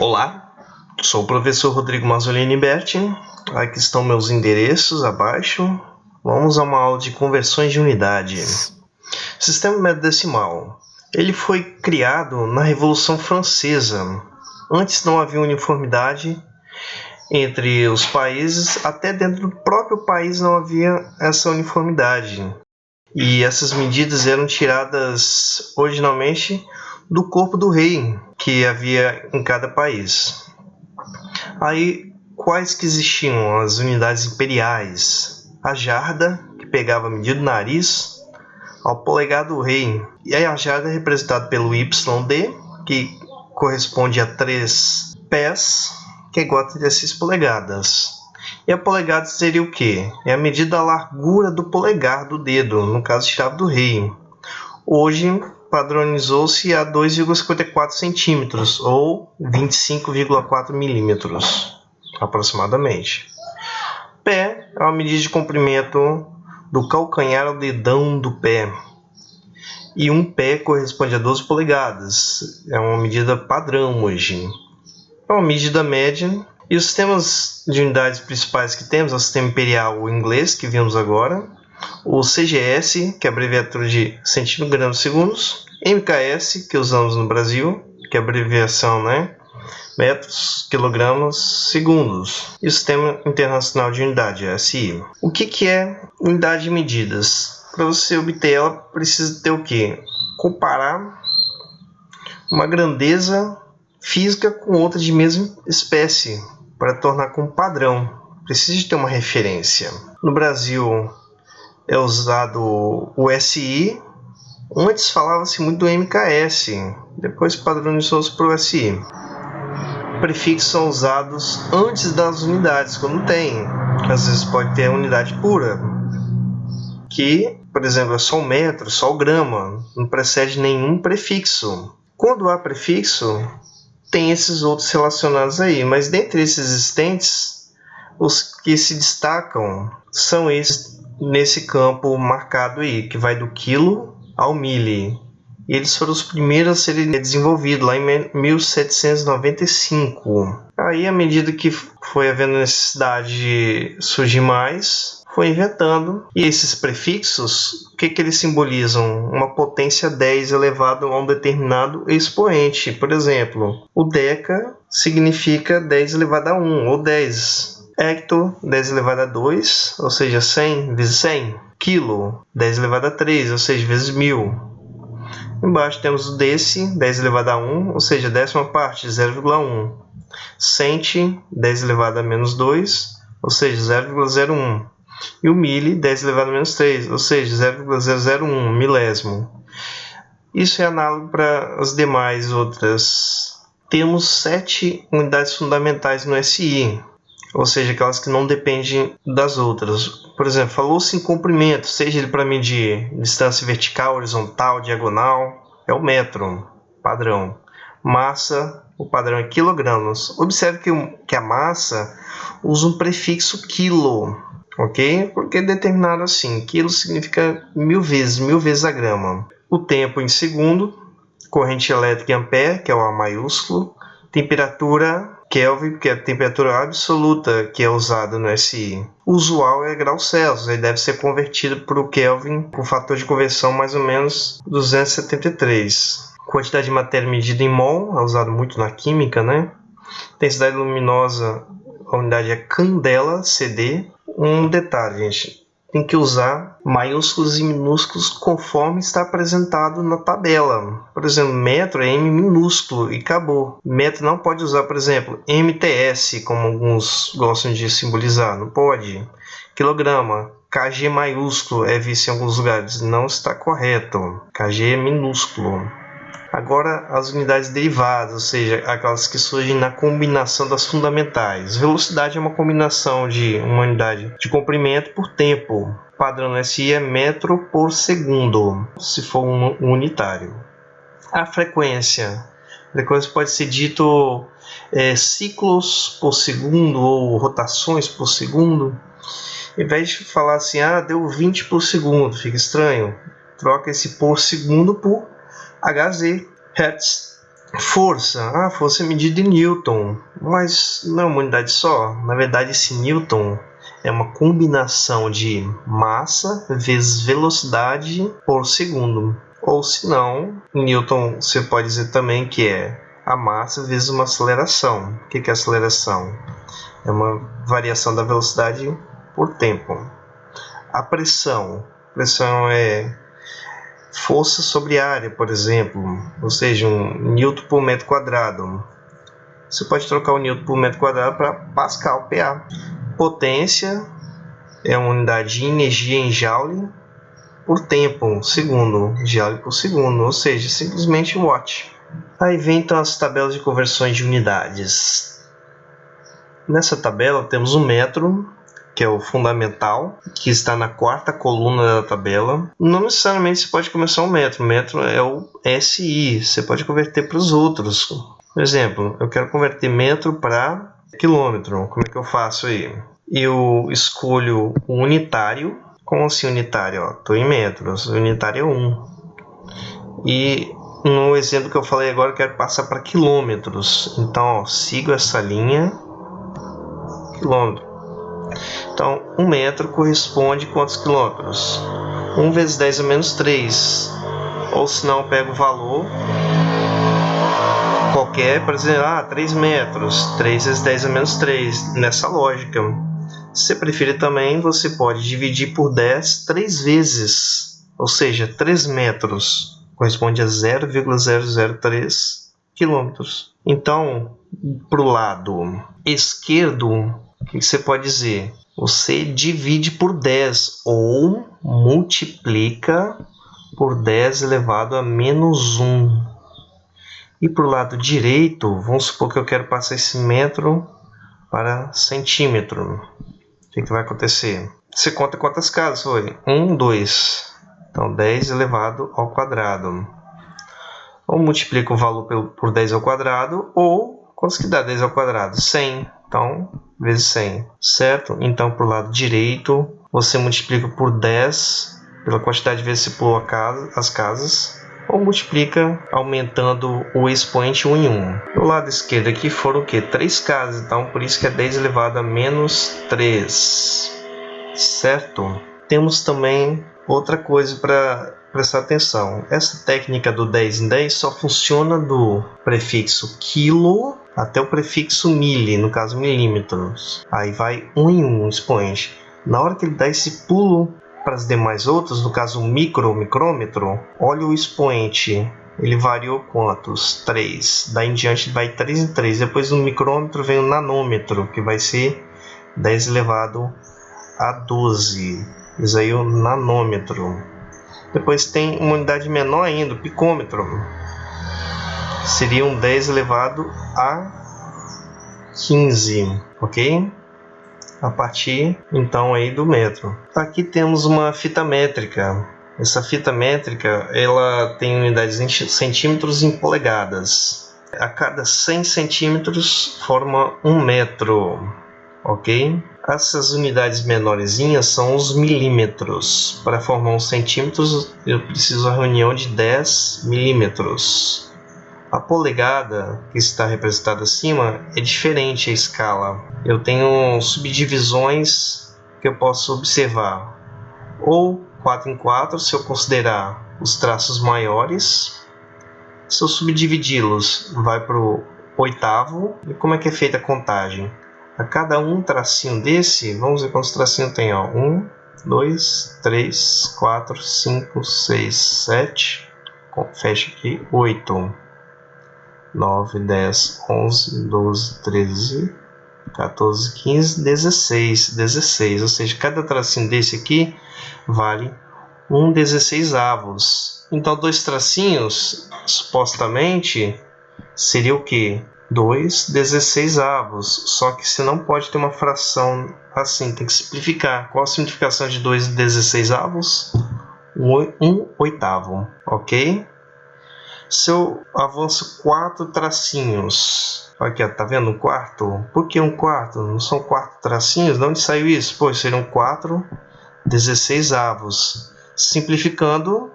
Olá, sou o professor Rodrigo Mazzolini Berti. Aqui estão meus endereços abaixo. Vamos a uma aula de conversões de unidade. Sistema médio decimal. Ele foi criado na Revolução Francesa. Antes não havia uniformidade entre os países, até dentro do próprio país não havia essa uniformidade. E essas medidas eram tiradas originalmente do corpo do rei que havia em cada país. Aí, quais que existiam? As unidades imperiais. A jarda, que pegava a medida do nariz, ao polegar do rei. E aí a jarda é representada pelo YD, que corresponde a 3 pés, que é igual a 36 polegadas. E a polegada seria o quê? É a medida da largura do polegar do dedo, no caso tirado do rei. Hoje padronizou-se a 2,54 centímetros ou 25,4 milímetros aproximadamente. Pé é uma medida de comprimento do calcanhar ao dedão do pé. E um pé corresponde a 12 polegadas. É uma medida padrão hoje. É uma medida média. E os sistemas de unidades principais que temos é o sistema imperial o inglês, que vimos agora, o CGS, que é a abreviatura de centímetros gramas segundos, MKS, que usamos no Brasil, que é a abreviação, metros, quilogramas, segundos, e o Sistema Internacional de Unidade, SI. O que é unidade de medidas? Para você obter ela, precisa ter o quê? Comparar uma grandeza física com outra de mesma espécie, para tornar como padrão. Precisa ter uma referência. No Brasil é usado o SI. Antes falava-se muito do MKS, depois padronizou-se para o SI. Prefixos são usados antes das unidades, quando tem. Às vezes pode ter a unidade pura, que, por exemplo, é só o metro, só o grama, não precede nenhum prefixo. Quando há prefixo, tem esses outros relacionados aí, mas dentre esses existentes, os que se destacam são esses nesse campo marcado aí, que vai do quilo ao mili. E eles foram os primeiros a serem desenvolvidos lá em 1795. Aí, à medida que foi havendo necessidade de surgir mais, foi inventando. E esses prefixos, o que eles simbolizam? Uma potência 10 elevado a um determinado expoente. Por exemplo, o deca significa 10 elevado a 1, ou 10. Hecto, 10 elevado a 2, ou seja, 100 vezes 100. Quilo, 10 elevado a 3, ou seja, vezes 1000. Embaixo temos o deci, 10 elevado a 1, ou seja, décima parte, 0,1. Centi, 10 elevado a menos 2, ou seja, 0,01. E o mili, 10 elevado a menos 3, ou seja, 0,001 milésimo. Isso é análogo para as demais outras. Temos 7 unidades fundamentais no SI, ou seja, aquelas que não dependem das outras. Por exemplo, falou-se em comprimento, seja ele para medir distância vertical, horizontal, diagonal, é o metro, padrão. Massa, o padrão é quilogramas. Observe que a massa usa um prefixo quilo, ok? Porque é determinado assim, quilo significa 1000 vezes a grama. O tempo em segundo, corrente elétrica em ampere, que é o A maiúsculo, temperatura Kelvin, que é a temperatura absoluta que é usada no SI. O usual é grau Celsius, aí deve ser convertido para o Kelvin com fator de conversão mais ou menos 273. Quantidade de matéria medida em mol, é usado muito na química, Intensidade luminosa, a unidade é candela, CD. Um detalhe, gente, tem que usar maiúsculos e minúsculos conforme está apresentado na tabela. Por exemplo, metro é M minúsculo e acabou. Metro não pode usar, por exemplo, MTS, como alguns gostam de simbolizar. Não pode. Quilograma, KG maiúsculo é visto em alguns lugares. Não está correto. KG é minúsculo. Agora, as unidades derivadas, ou seja, aquelas que surgem na combinação das fundamentais. Velocidade é uma combinação de uma unidade de comprimento por tempo. O padrão SI é metro por segundo, se for um unitário. A frequência pode ser dito ciclos por segundo ou rotações por segundo. Em vez de falar assim, deu 20 por segundo, fica estranho. Troca esse por segundo por Hz, Hertz. Força. Força é medida em Newton, mas não é uma unidade só. Na verdade, esse Newton é uma combinação de massa vezes velocidade por segundo. Ou se não, Newton você pode dizer também que é a massa vezes uma aceleração. O que é aceleração? É uma variação da velocidade por tempo. A pressão. Pressão é força sobre área, por exemplo, ou seja, um Newton por metro quadrado. Você pode trocar o Newton por metro quadrado para Pascal, PA. Potência é uma unidade de energia em Joule por tempo, segundo, Joule por segundo, ou seja, simplesmente Watt. Aí vem então as tabelas de conversões de unidades. Nessa tabela temos o metro, que é o fundamental, que está na quarta coluna da tabela. Não necessariamente você pode começar um metro. O metro é o SI. Você pode converter para os outros. Por exemplo, eu quero converter metro para quilômetro. Como é que eu faço aí? Eu escolho o unitário. Como assim unitário? Estou em metros. O unitário é 1. E no exemplo que eu falei agora, eu quero passar para quilômetros. Então, sigo essa linha. Quilômetro. Então, 1 metro corresponde a quantos quilômetros? 1 vezes 10 a menos 3. Ou se não, eu pego o valor qualquer, por exemplo, 3 metros. 3 vezes 10 a menos 3. Nessa lógica. Se você preferir também, você pode dividir por 10 3 vezes. Ou seja, 3 metros corresponde a 0,003 quilômetros. Então, para o lado esquerdo, o que você pode dizer? Você divide por 10 ou multiplica por 10 elevado a menos 1. E para o lado direito, vamos supor que eu quero passar esse metro para centímetro. O que vai acontecer? Você conta quantas casas foi? 1, 2. Então 10 elevado ao quadrado. Ou multiplica o valor por 10 ao quadrado, ou quanto que dá 10 ao quadrado? 100. Então, vezes 100, certo? Então, para o lado direito, você multiplica por 10, pela quantidade de vezes que você pulou as casas, ou multiplica aumentando o expoente 1 em 1. Do lado esquerdo aqui foram o quê? 3 casas, então por isso que é 10 elevado a menos 3, certo? Temos também outra coisa para prestar atenção. Essa técnica do 10 em 10 só funciona do prefixo quilo até o prefixo mili, no caso milímetros. Aí vai 1 em 1 expoente. Na hora que ele dá esse pulo para as demais outras, no caso o micrômetro, olha o expoente. Ele variou quantos? 3. Daí em diante ele vai 3 em 3. Depois no micrômetro vem o nanômetro, que vai ser 10 elevado a 12. Isso aí é o nanômetro. Depois tem uma unidade menor ainda, o picômetro. Seria um 10 elevado a 15, ok? A partir, então, aí do metro. Aqui temos uma fita métrica. Essa fita métrica, ela tem unidades em centímetros e em polegadas. A cada 100 centímetros forma 1 metro, ok? Essas unidades menorzinhas são os milímetros. Para formar 1 centímetros, eu preciso da reunião de 10 milímetros. A polegada, que está representada acima, é diferente a escala. Eu tenho subdivisões que eu posso observar. Ou 4 em 4, se eu considerar os traços maiores. Se eu subdividi-los, vai para o oitavo. E como é que é feita a contagem? A cada um tracinho desse, vamos ver quantos tracinhos tem. 1, 2, 3, 4, 5, 6, 7. Fecha aqui, 8. 9, 10, 11, 12, 13, 14, 15, 16. Ou seja, cada tracinho desse aqui vale 1/16. Então, 2 tracinhos, supostamente, seria o quê? 2/16. Só que você não pode ter uma fração assim, tem que simplificar. Qual a simplificação de 2/16? 1 oitavo, ok? Se eu avanço 4 tracinhos, aqui, ó, tá vendo um quarto? Por que um quarto? Não são 4 tracinhos? De onde saiu isso? Pois seriam 4/16. Simplificando,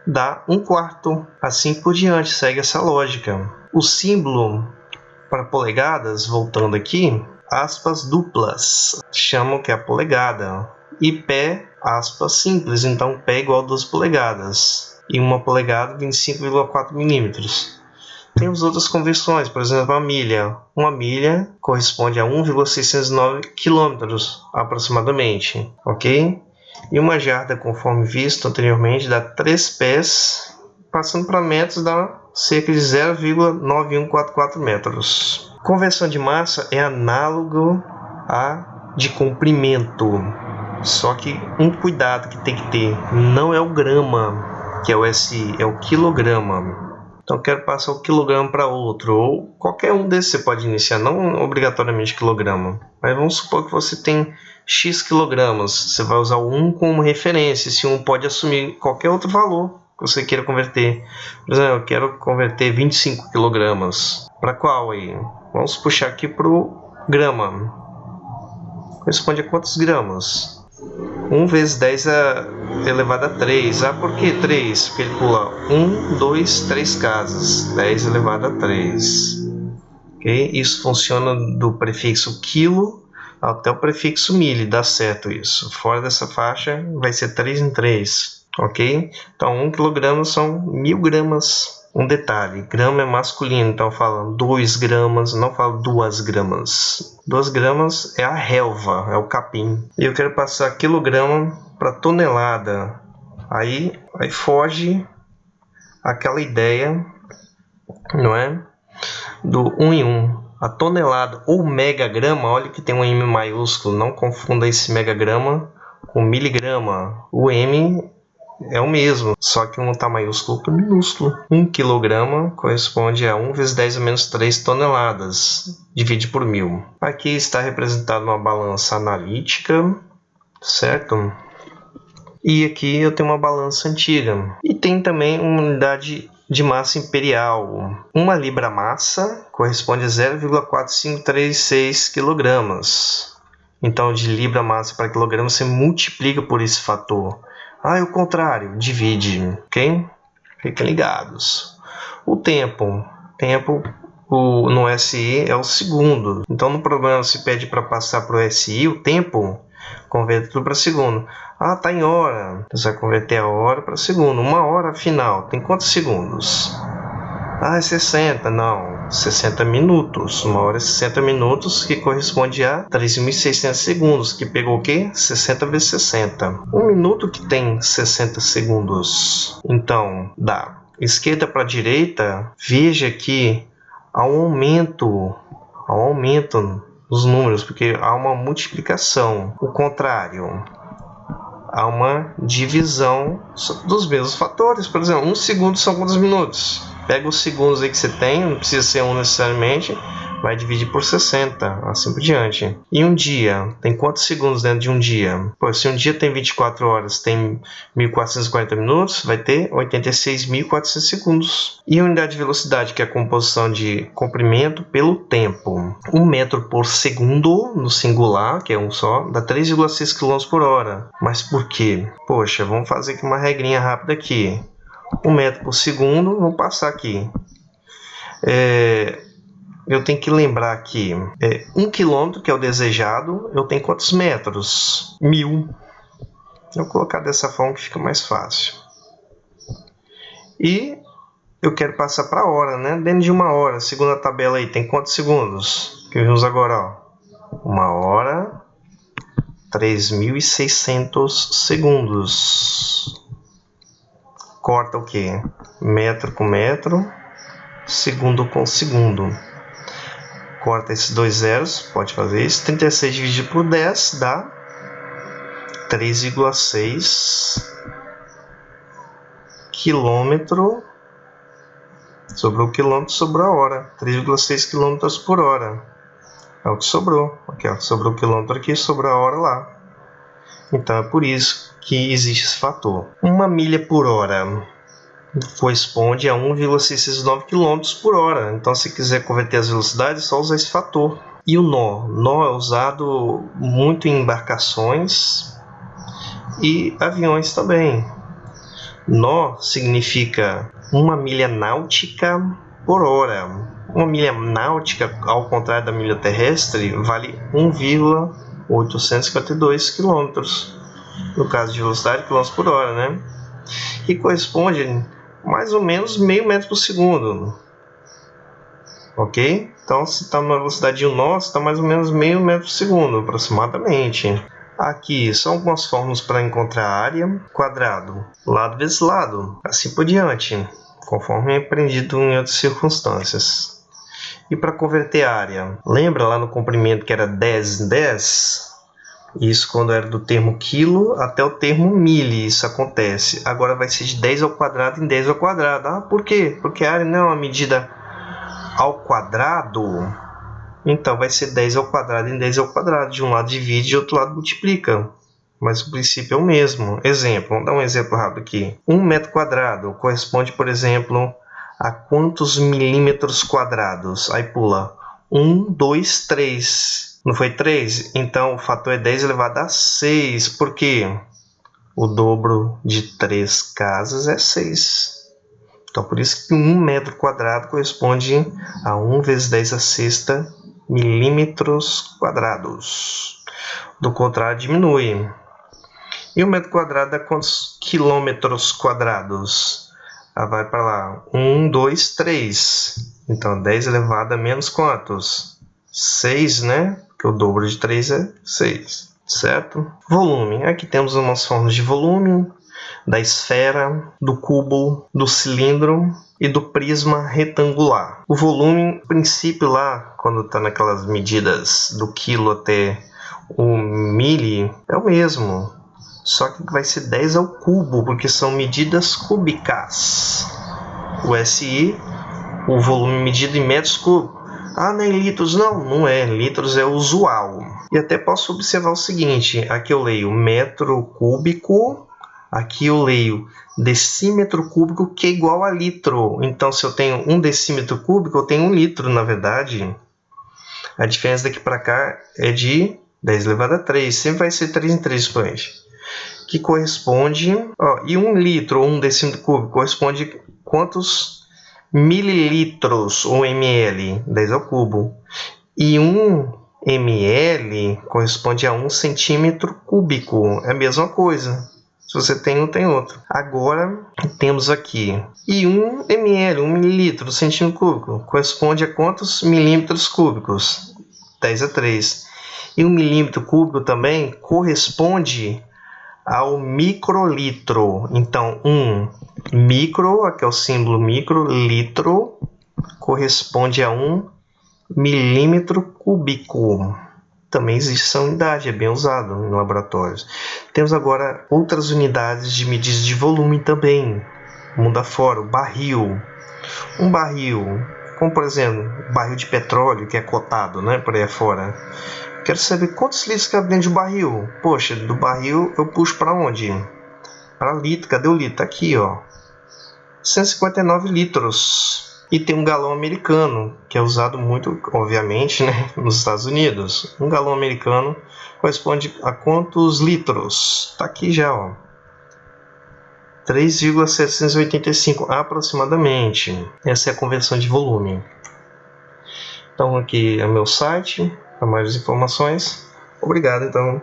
dá 1/4. Assim por diante, segue essa lógica. O símbolo para polegadas, voltando aqui, aspas duplas, chamam que é a polegada. E pé, aspas simples, então pé igual a 2 polegadas. E 1 polegada, 25,4 milímetros. Temos outras conversões, por exemplo, a milha. Uma milha corresponde a 1,609 quilômetros, aproximadamente, ok? E uma jarda, conforme visto anteriormente, dá 3 pés, passando para metros, dá cerca de 0,9144 metros. Conversão de massa é análogo à de comprimento, só que um cuidado que tem que ter, não é o grama, que é o SI, é o quilograma. Então, quero passar o quilograma para outro, ou qualquer um desses você pode iniciar, não obrigatoriamente quilograma. Mas vamos supor que você tem X quilogramas, você vai usar o 1 como referência, esse 1 pode assumir qualquer outro valor que você queira converter. Por exemplo, eu quero converter 25 quilogramas. Para qual aí? Vamos puxar aqui para o grama. Corresponde a quantos gramas? 1 vezes 10 elevado a 3. Ah, por que 3? Porque ele pula 1, 2, 3 casas. 10 elevado a 3. Okay? Isso funciona do prefixo quilo até o prefixo milho. Dá certo isso. Fora dessa faixa vai ser 3 em 3. Ok? Então 1 kg são 1000 gramas. Um detalhe, grama é masculino, então eu falo 2 gramas, não falo 2 gramas. 2 gramas é a relva, é o capim. E eu quero passar quilograma para tonelada. Aí foge aquela ideia, não é? Do 1 em 1. A tonelada ou megagrama, olha que tem um M maiúsculo, não confunda esse megagrama com miligrama. O M é o mesmo, só que um está maiúsculo para minúsculo. 1 kg corresponde a 1 vezes 10 a menos 3 toneladas. Divide por 1000. Aqui está representado uma balança analítica, certo? E aqui eu tenho uma balança antiga. E tem também uma unidade de massa imperial. 1 libra-massa corresponde a 0,4536 kg. Então, de libra-massa para quilograma, você multiplica por esse fator. Ah, é o contrário, divide, ok? Fiquem ligados. O tempo no SI é o segundo. Então, no problema se pede para passar para o SI, o tempo, converte tudo para segundo. Ah, está em hora. Você vai converter a hora para segundo. 1 hora final, tem quantos segundos? Ah, é 60. Não, 60 minutos. 1 hora é 60 minutos, que corresponde a 3.600 segundos, que pegou o quê? 60 vezes 60. 1 minuto que tem 60 segundos. Então, dá. Esquerda para direita, veja que há um aumento nos números, porque há uma multiplicação. O contrário, há uma divisão dos mesmos fatores. Por exemplo, 1 segundo são quantos minutos? Pega os segundos aí que você tem, não precisa ser 1 necessariamente, vai dividir por 60, assim por diante. E um dia, tem quantos segundos dentro de um dia? Pô, se um dia tem 24 horas, tem 1440 minutos, vai ter 86.400 segundos. E a unidade de velocidade, que é a composição de comprimento pelo tempo. 1 metro por segundo, no singular, que é um só, dá 3,6 km por hora. Mas por quê? Poxa, vamos fazer aqui uma regrinha rápida aqui. 1 metro por segundo, vou passar aqui. Eu tenho que lembrar que 1 quilômetro, que é o desejado, eu tenho quantos metros? 1000. Eu vou colocar dessa forma que fica mais fácil. E eu quero passar para a hora, né? Dentro de 1 hora, segunda tabela aí, tem quantos segundos? Que vimos agora, ó. 1 hora, 3.600 segundos. Corta o quê? Metro com metro, segundo com segundo. Corta esses 2 zeros, pode fazer isso. 36 dividido por 10 dá 3,6 quilômetro. Sobrou o quilômetro, sobrou a hora. 3,6 quilômetros por hora. É o que sobrou. Aqui, ó, sobrou o quilômetro aqui, sobrou a hora lá. Então é por isso que existe esse fator. 1 milha por hora corresponde a 1,609 km por hora. Então, se quiser converter as velocidades, é só usar esse fator. E o nó? Nó é usado muito em embarcações e aviões também. Nó significa 1 milha náutica por hora. Uma milha náutica, ao contrário da milha terrestre, vale 1,852 km, no caso de velocidade, km por hora, né? Que corresponde mais ou menos meio metro por segundo. Ok? Então, se está numa velocidade de 1 nó, está mais ou menos meio metro por segundo, aproximadamente. Aqui são algumas fórmulas para encontrar a área, quadrado, lado vezes lado, assim por diante, conforme é aprendido em outras circunstâncias. E para converter a área, lembra lá no comprimento que era 10 em 10? Isso quando era do termo quilo até o termo mili, isso acontece. Agora vai ser de 10 ao quadrado em 10 ao quadrado. Ah, por quê? Porque a área não é uma medida ao quadrado. Então vai ser 10 ao quadrado em 10 ao quadrado. De um lado divide e de outro lado multiplica. Mas o princípio é o mesmo. Exemplo, vamos dar um exemplo rápido aqui. 1 metro quadrado corresponde, por exemplo, a quantos milímetros quadrados? Aí pula 1, 2, 3. Não foi 3? Então o fator é 10 elevado a 6. Por quê? O dobro de 3 casas é 6. Então por isso que 1 metro quadrado corresponde a 1 vezes 10 a sexta milímetros quadrados. Do contrário, diminui. E o metro quadrado dá quantos quilômetros quadrados? Vai para lá. 1, 2, 3. Então 10 elevado a menos quantos? 6, né? Porque o dobro de 3 é 6, certo? Volume. Aqui temos umas formas de volume, da esfera, do cubo, do cilindro e do prisma retangular. O volume, no princípio lá, quando está naquelas medidas do quilo até o mili, é o mesmo. Só que vai ser 10 ao cubo, porque são medidas cúbicas. O SI, o volume medido em metros cúbicos. Ah, não é em litros? Não, não é. Litros é usual. E até posso observar o seguinte. Aqui eu leio metro cúbico. Aqui eu leio decímetro cúbico, que é igual a litro. Então, se eu tenho 1 decímetro cúbico, eu tenho 1 litro, na verdade. A diferença daqui para cá é de 10 elevado a 3. Sempre vai ser 3 em 3 expoente. Que corresponde... e 1 litro ou 1 decímetro cúbico corresponde a quantos mililitros ou ml? 10 ao cubo. E 1 ml corresponde a 1 centímetro cúbico. É a mesma coisa. Se você tem um, tem outro. Agora temos aqui. E 1 ml, 1 mililitro, centímetro cúbico, corresponde a quantos milímetros cúbicos? 10 a 3. E 1 milímetro cúbico também corresponde ao microlitro. Então, 1 micro, aqui é o símbolo micro, litro, corresponde a 1 milímetro cúbico. Também existe essa unidade, é bem usado em laboratórios. Temos agora outras unidades de medida de volume também. Mundo afora, o barril. Um barril, como por exemplo, barril de petróleo, que é cotado, né, por aí afora. Quero saber quantos litros cabe dentro de um barril. Poxa, do barril eu puxo para onde? Para litro. Cadê o litro? Tá aqui, ó. 159 litros. E tem um galão americano, que é usado muito, obviamente, né, nos Estados Unidos. Um galão americano corresponde a quantos litros? Tá aqui já, ó. 3,785 aproximadamente. Essa é a conversão de volume. Então aqui é o meu site. Para mais informações, obrigado então.